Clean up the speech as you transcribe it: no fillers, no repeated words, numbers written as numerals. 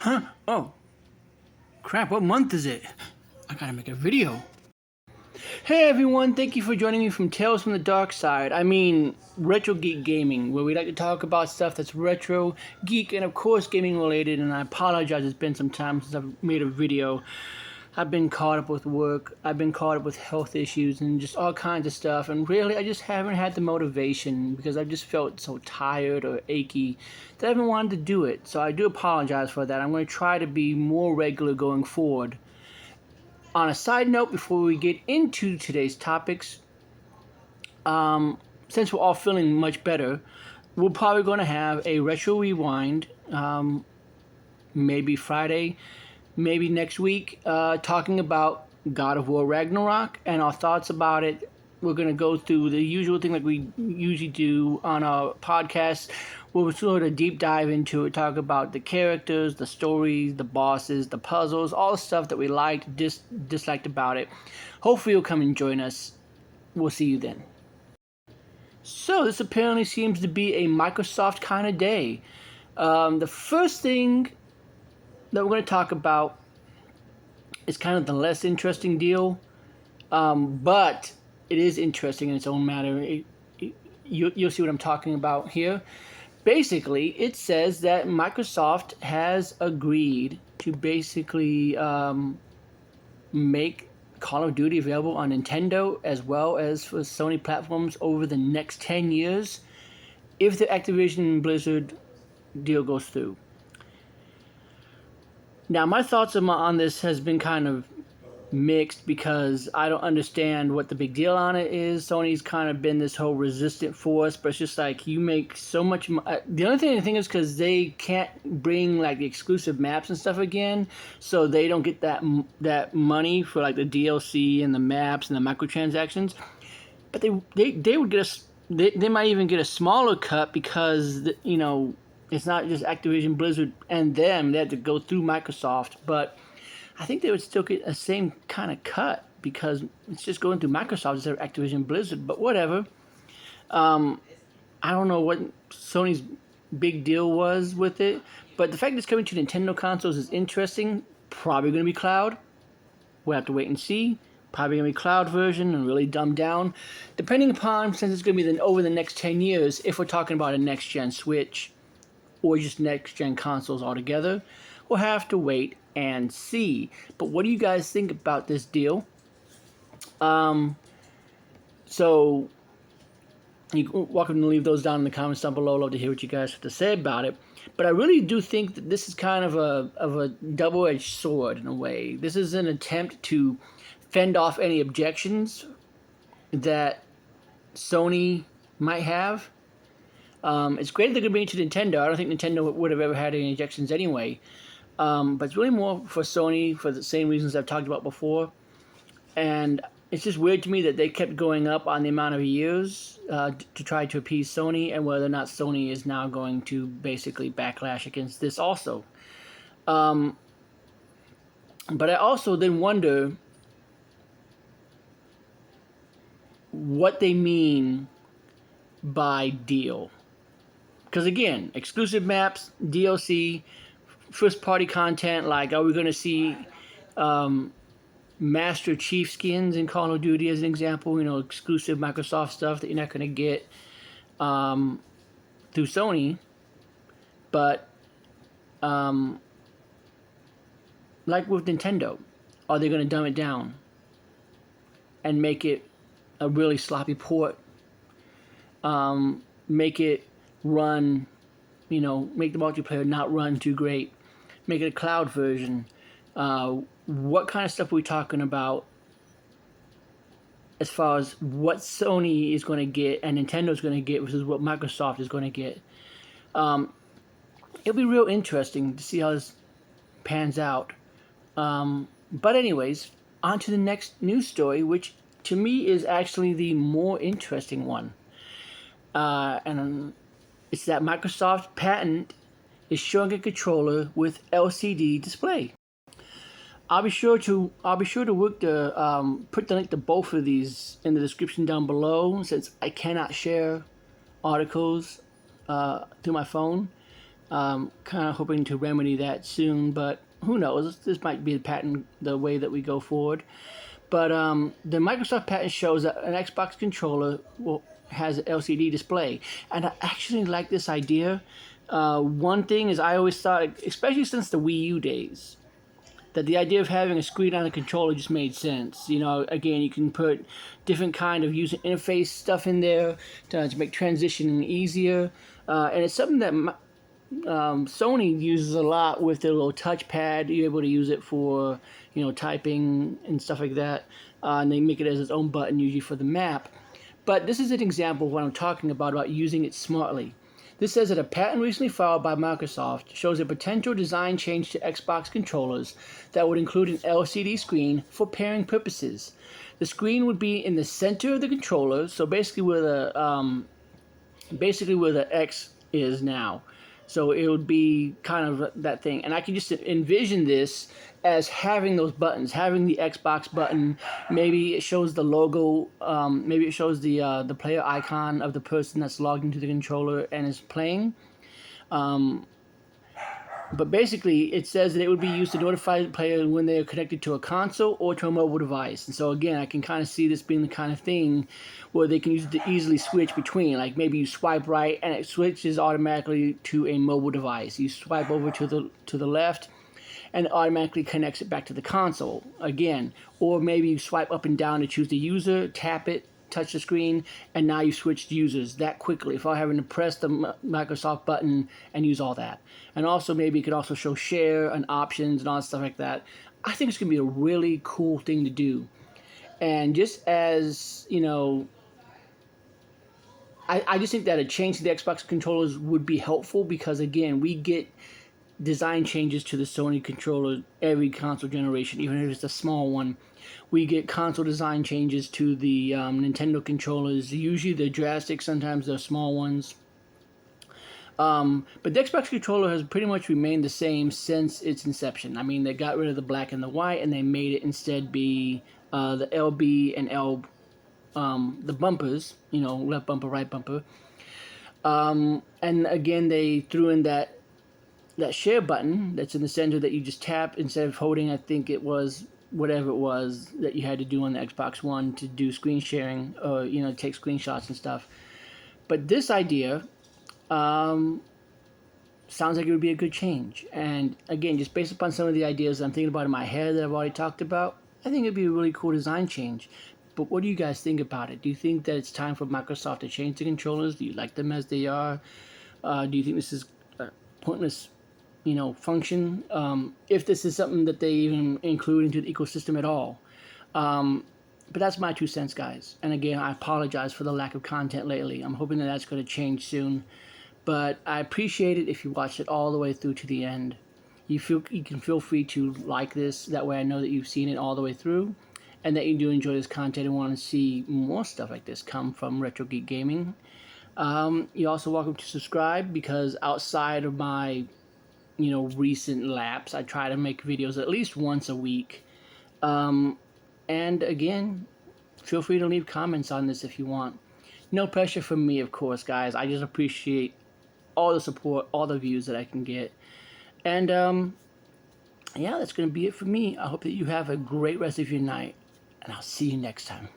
Huh? Oh, crap, what month is it? I gotta make a video. Hey everyone, thank you for joining me from Tales from the Dark Side. I mean, Retro Geek Gaming, where we like to talk about stuff that's retro, geek, and of course gaming related. And I apologize, it's been some time since I've made a video. I've been caught up with work, I've been caught up with health issues and just all kinds of stuff, and really I just haven't had the motivation because I've just felt so tired or achy that I haven't wanted to do it. So I do apologize for that. I'm going to try to be more regular going forward. On a side note, before we get into today's topics, since we're all feeling much better, we're probably going to have a retro rewind, maybe Friday, maybe next week, talking about God of War Ragnarok and our thoughts about it. We're going to go through the usual thing like we usually do on our podcast. We'll sort of deep dive into it, talk about the characters, the stories, the bosses, the puzzles, all the stuff that we liked, disliked about it. Hopefully you'll come and join us. We'll see you then. So this apparently seems to be a Microsoft kind of day. The first thing that we're going to talk about is kind of the less interesting deal, but it is interesting in its own matter. You'll see what I'm talking about here. Basically, it says that Microsoft has agreed to basically make Call of Duty available on Nintendo as well as for Sony platforms over the next 10 years if the Activision Blizzard deal goes through. Now, my thoughts on this has been kind of mixed because I don't understand what the big deal on it is. Sony's kind of been this whole resistant force, but it's just like you make so much. The only thing I think is because they can't bring like the exclusive maps and stuff again, so they don't get that money for like the DLC and the maps and the microtransactions. But they would get they might even get a smaller cut because it's not just Activision Blizzard and them. They had to go through Microsoft, but I think they would still get the same kind of cut because it's just going through Microsoft instead of Activision Blizzard. But whatever. I don't know what Sony's big deal was with it, but the fact that it's coming to Nintendo consoles is interesting. Probably going to be cloud. We'll have to wait and see. Probably going to be cloud version and really dumbed down. Depending upon, since it's going to be over the next 10 years, if we're talking about a next-gen Switch or just next-gen consoles altogether, we'll have to wait and see. But what do you guys think about this deal? So you're welcome to leave those down in the comments down below. I'd love to hear what you guys have to say about it. But I really do think that this is kind of a double-edged sword in a way. This is an attempt to fend off any objections that Sony might have. It's great they're going to bring it to Nintendo. I don't think Nintendo would have ever had any objections anyway. But it's really more for Sony for the same reasons I've talked about before. And it's just weird to me that they kept going up on the amount of years to try to appease Sony, and whether or not Sony is now going to basically backlash against this also. But I also then wonder what they mean by deal. Because again, exclusive maps, DLC, first-party content, like are we going to see Master Chief skins in Call of Duty as an example, exclusive Microsoft stuff that you're not going to get through Sony, but like with Nintendo, are they going to dumb it down and make it a really sloppy port, make it run, make the multiplayer not run too great, make it a cloud version? What kind of stuff are we talking about as far as what Sony is going to get and Nintendo is going to get versus what Microsoft is going to get? It'll be real interesting to see how this pans out. But anyways, on to the next news story, which to me is actually the more interesting one. And it's that Microsoft patent is showing a controller with LCD display. I'll be sure to work to put the link to both of these in the description down below, since I cannot share articles through my phone. Kind of hoping to remedy that soon, but who knows? This might be the patent, the way that we go forward. But the Microsoft patent shows that an Xbox controller has an LCD display, and I actually like this idea. One thing is, I always thought, especially since the Wii U days, that the idea of having a screen on the controller just made sense. You know, again, you can put different kind of user interface stuff in there to make transitioning easier, and it's something that Sony uses a lot with their little touchpad. You're able to use it for, you know, typing and stuff like that, and they make it as its own button usually for the map. But this is an example of what I'm talking about using it smartly. This says that a patent recently filed by Microsoft shows a potential design change to Xbox controllers that would include an LCD screen for pairing purposes. The screen would be in the center of the controller, so basically where the X is now. So it would be kind of that thing. And I can just envision this as having those buttons, having the Xbox button. Maybe it shows the logo, maybe it shows the player icon of the person that's logged into the controller and is playing. But basically, it says that it would be used to notify the player when they are connected to a console or to a mobile device. And so again, I can kind of see this being the kind of thing where they can use it to easily switch between. Like maybe you swipe right and it switches automatically to a mobile device. You swipe over to the left and it automatically connects it back to the console again. Or maybe you swipe up and down to choose the user, tap it, touch the screen, and now you switched users that quickly without having to press the Microsoft button and use all that. And also maybe you could also show share and options and all that stuff like that. I think it's going to be a really cool thing to do. And just as, you know, I just think that a change to the Xbox controllers would be helpful because, again, we get design changes to the Sony controller every console generation, even if it's a small one. We get console design changes to the Nintendo controllers. Usually they're drastic, sometimes they're small ones. But the Xbox controller has pretty much remained the same since its inception. I mean, they got rid of the black and the white, and they made it instead be the LB and L, the bumpers, you know, left bumper, right bumper. And again, they threw in that share button that's in the center that you just tap instead of holding, I think it was whatever it was that you had to do on the Xbox One to do screen sharing or, you know, take screenshots and stuff. But this idea sounds like it would be a good change. And again, just based upon some of the ideas that I'm thinking about in my head that I've already talked about, I think it'd be a really cool design change. But what do you guys think about it? Do you think that it's time for Microsoft to change the controllers? Do you like them as they are? Do you think this is a pointless, you know, function? If this is something that they even include into the ecosystem at all. But that's my 2 cents, guys. And again, I apologize for the lack of content lately. I'm hoping that that's going to change soon. But I appreciate it if you watched it all the way through to the end. You can feel free to like this. That way I know that you've seen it all the way through. And that you do enjoy this content and want to see more stuff like this come from Retro Geek Gaming. You're also welcome to subscribe because outside of my, you know, recent lapse, I try to make videos at least once a week. And again, feel free to leave comments on this if you want. No pressure from me, of course, guys. I just appreciate all the support, all the views that I can get. And yeah, that's going to be it for me. I hope that you have a great rest of your night, and I'll see you next time.